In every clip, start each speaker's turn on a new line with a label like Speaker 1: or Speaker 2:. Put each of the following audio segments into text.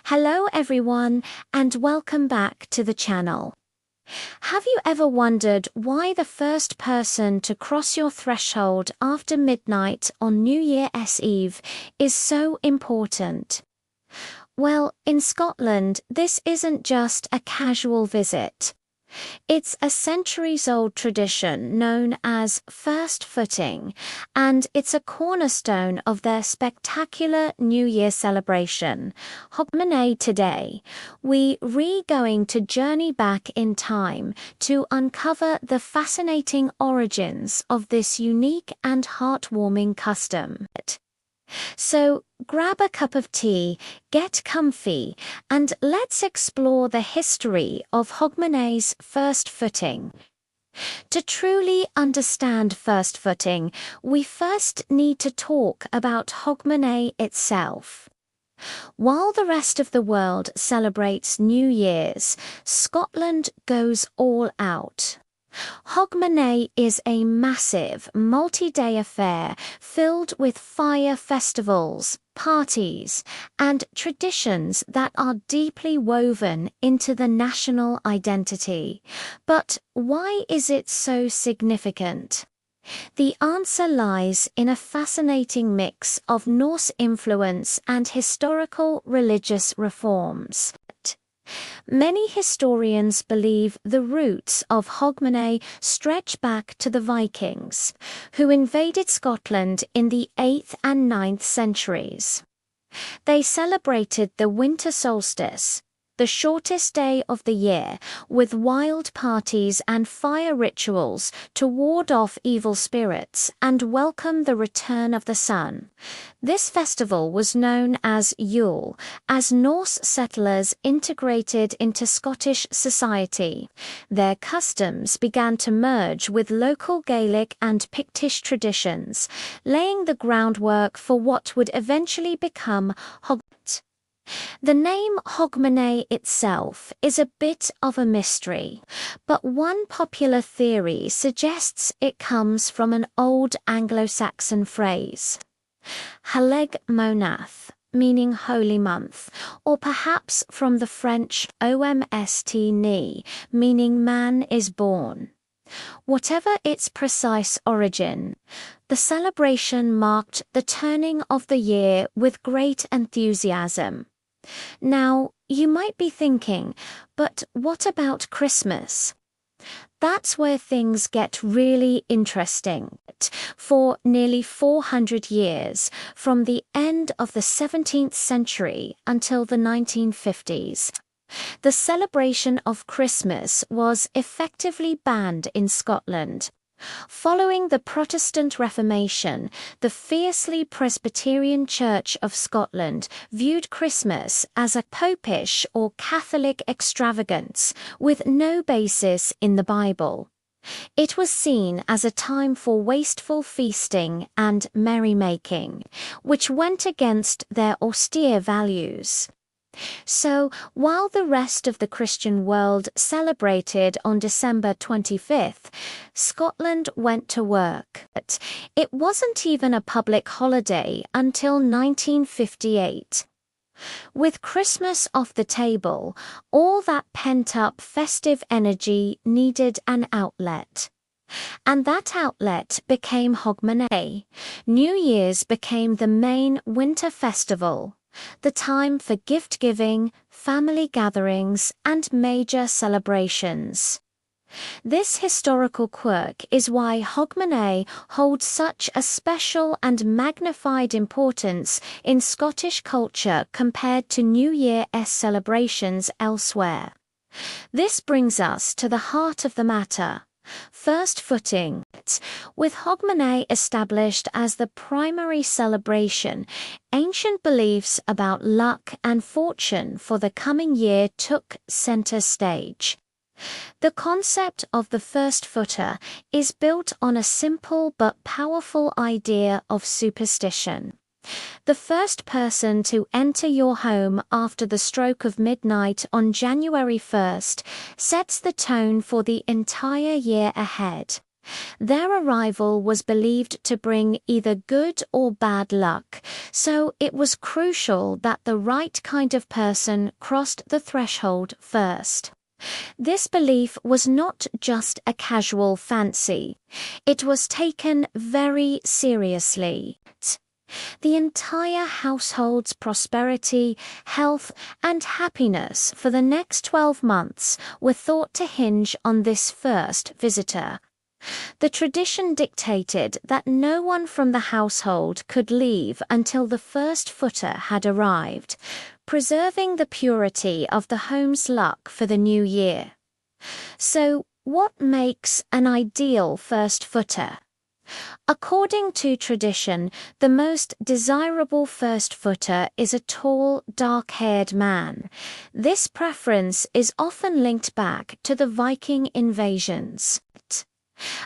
Speaker 1: Hello everyone, and welcome back to the channel. Have you ever wondered why the first person to cross your threshold after midnight on New Year's Eve is so important? Well, in Scotland, this isn't just a casual visit. It's a centuries-old tradition known as first footing, and it's a cornerstone of their spectacular New Year celebration, Hogmanay. Today, we're going to journey back in time to uncover the fascinating origins of this unique and heartwarming custom. So grab a cup of tea, get comfy, and let's explore the history of Hogmanay's first footing. To truly understand first footing, we first need to talk about Hogmanay itself. While the rest of the world celebrates New Year's, Scotland goes all out. Hogmanay is a massive, multi-day affair filled with fire festivals, parties, and traditions that are deeply woven into the national identity. But why is it so significant? The answer lies in a fascinating mix of Norse influence and historical religious reforms. Many historians believe the roots of Hogmanay stretch back to the Vikings, who invaded Scotland in the 8th and 9th centuries. They celebrated the winter solstice, the shortest day of the year, with wild parties and fire rituals to ward off evil spirits and welcome the return of the sun. This festival was known as Yule, as Norse settlers integrated into Scottish society. Their customs began to merge with local Gaelic and Pictish traditions, laying the groundwork for what would eventually become Hogmanay. The name Hogmanay itself is a bit of a mystery, but one popular theory suggests it comes from an old Anglo-Saxon phrase, Haleg Monath, meaning holy month, or perhaps from the French Omst ni, meaning man is born. Whatever its precise origin, the celebration marked the turning of the year with great enthusiasm. Now, you might be thinking, but what about Christmas? That's where things get really interesting. For nearly 400 years, from the end of the 17th century until the 1950s, the celebration of Christmas was effectively banned in Scotland. Following the Protestant Reformation, the fiercely Presbyterian Church of Scotland viewed Christmas as a popish or Catholic extravagance with no basis in the Bible. It was seen as a time for wasteful feasting and merrymaking, which went against their austere values. So, while the rest of the Christian world celebrated on December 25th, Scotland went to work. It wasn't even a public holiday until 1958. With Christmas off the table, all that pent-up festive energy needed an outlet. And that outlet became Hogmanay. New Year's became the main winter festival, the time for gift-giving, family gatherings, and major celebrations. This historical quirk is why Hogmanay holds such a special and magnified importance in Scottish culture compared to New Year's celebrations elsewhere. This brings us to the heart of the matter. First footing. With Hogmanay established as the primary celebration, ancient beliefs about luck and fortune for the coming year took center stage. The concept of the first footer is built on a simple but powerful idea of superstition. The first person to enter your home after the stroke of midnight on January 1st sets the tone for the entire year ahead. Their arrival was believed to bring either good or bad luck, so it was crucial that the right kind of person crossed the threshold first. This belief was not just a casual fancy. It was taken very seriously. The entire household's prosperity, health, and happiness for the next 12 months were thought to hinge on this first visitor. The tradition dictated that no one from the household could leave until the first footer had arrived, preserving the purity of the home's luck for the new year. So, what makes an ideal first footer? According to tradition, the most desirable first footer is a tall, dark-haired man. This preference is often linked back to the Viking invasions.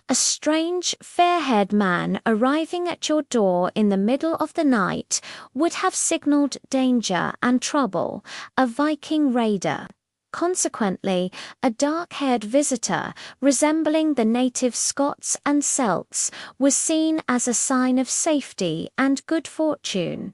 Speaker 1: A strange, fair-haired man arriving at your door in the middle of the night would have signaled danger and trouble, a Viking raider. Consequently, a dark-haired visitor resembling the native Scots and Celts was seen as a sign of safety and good fortune.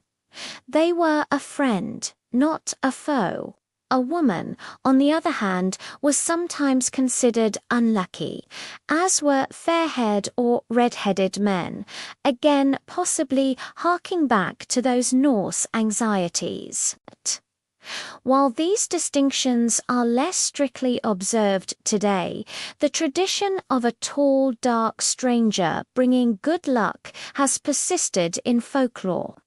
Speaker 1: They were a friend, not a foe. A woman, on the other hand, was sometimes considered unlucky, as were fair-haired or red-headed men, again possibly harking back to those Norse anxieties. While these distinctions are less strictly observed today, the tradition of a tall, dark stranger bringing good luck has persisted in folklore.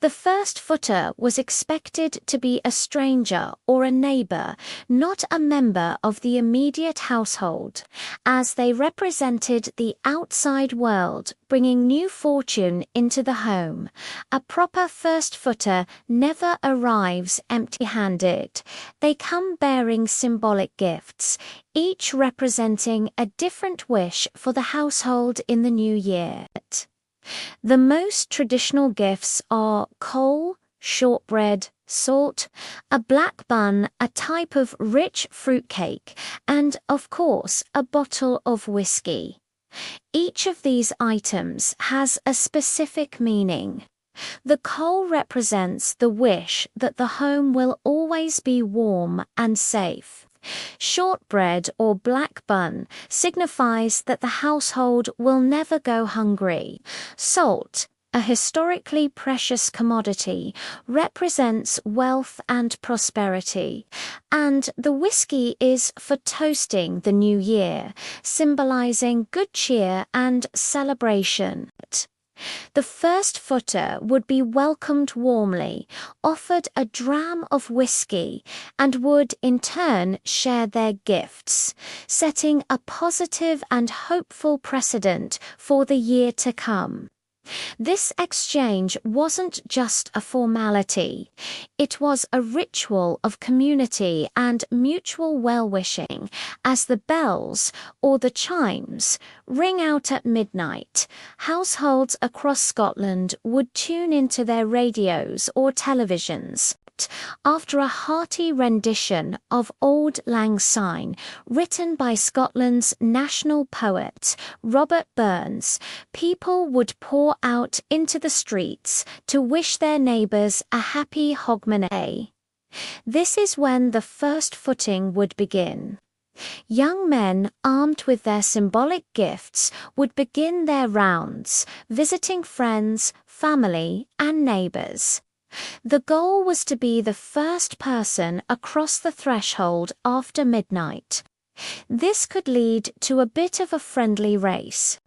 Speaker 1: The first footer was expected to be a stranger or a neighbor, not a member of the immediate household, as they represented the outside world, bringing new fortune into the home. A proper first footer never arrives empty-handed. They come bearing symbolic gifts, each representing a different wish for the household in the new year. The most traditional gifts are coal, shortbread, salt, a black bun, a type of rich fruitcake, and, of course, a bottle of whisky. Each of these items has a specific meaning. The coal represents the wish that the home will always be warm and safe. Shortbread or black bun signifies that the household will never go hungry. Salt, a historically precious commodity, represents wealth and prosperity. And the whisky is for toasting the new year, symbolizing good cheer and celebration. The first footer would be welcomed warmly, offered a dram of whisky, and would in turn share their gifts, setting a positive and hopeful precedent for the year to come. This exchange wasn't just a formality. It was a ritual of community and mutual well-wishing as the bells, or the chimes, ring out at midnight. Households across Scotland would tune into their radios or televisions. After a hearty rendition of Auld Lang Syne, written by Scotland's national poet, Robert Burns, people would pour out into the streets to wish their neighbours a happy Hogmanay. This is when the first footing would begin. Young men armed with their symbolic gifts would begin their rounds, visiting friends, family, and neighbours. The goal was to be the first person across the threshold after midnight. This could lead to a bit of a friendly race.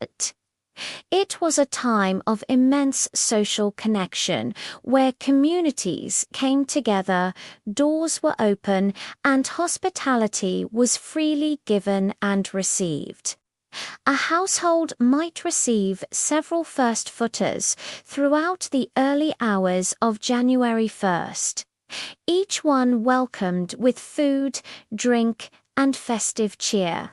Speaker 1: It was a time of immense social connection, where communities came together, doors were open, and hospitality was freely given and received. A household might receive several first footers throughout the early hours of January 1st, each one welcomed with food, drink, and festive cheer.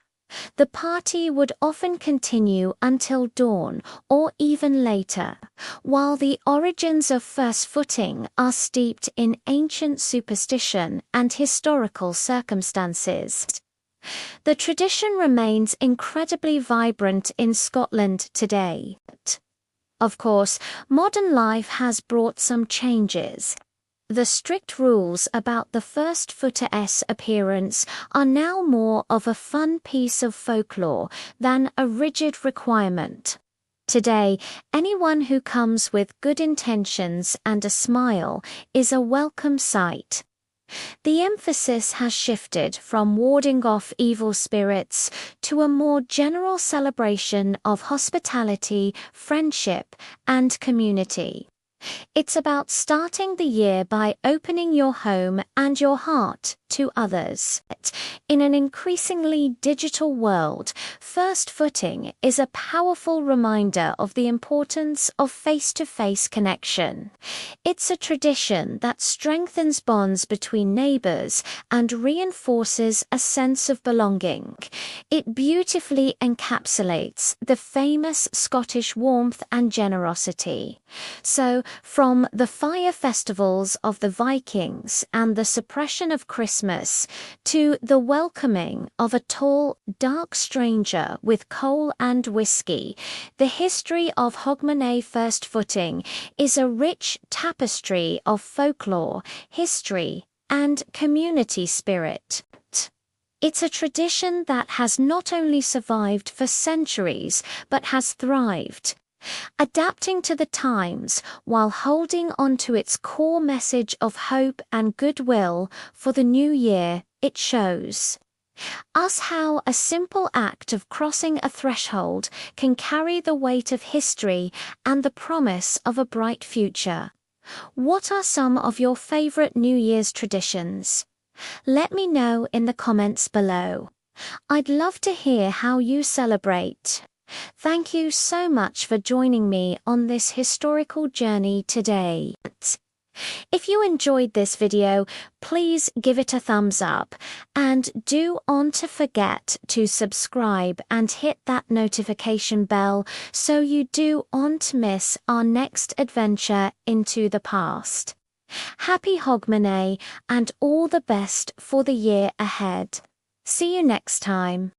Speaker 1: The party would often continue until dawn or even later, while the origins of first footing are steeped in ancient superstition and historical circumstances. The tradition remains incredibly vibrant in Scotland today. Of course, modern life has brought some changes. The strict rules about the first footer-s appearance are now more of a fun piece of folklore than a rigid requirement. Today, anyone who comes with good intentions and a smile is a welcome sight. The emphasis has shifted from warding off evil spirits to a more general celebration of hospitality, friendship, and community. It's about starting the year by opening your home and your heart to others. In an increasingly digital world, first footing is a powerful reminder of the importance of face-to-face connection. It's a tradition that strengthens bonds between neighbors and reinforces a sense of belonging. It beautifully encapsulates the famous Scottish warmth and generosity. So, from the fire festivals of the Vikings and the suppression of Christmas to the welcoming of a tall, dark stranger with coal and whisky, the history of Hogmanay first footing is a rich tapestry of folklore, history, and community spirit. It's a tradition that has not only survived for centuries but has thrived, adapting to the times while holding on to its core message of hope and goodwill for the new year. It shows us how a simple act of crossing a threshold can carry the weight of history and the promise of a bright future. What are some of your favorite New Year's traditions? Let me know in the comments below. I'd love to hear how you celebrate. Thank you so much for joining me on this historical journey today. If you enjoyed this video, please give it a thumbs up and do not forget to subscribe and hit that notification bell so you do not miss our next adventure into the past. Happy Hogmanay and all the best for the year ahead. See you next time.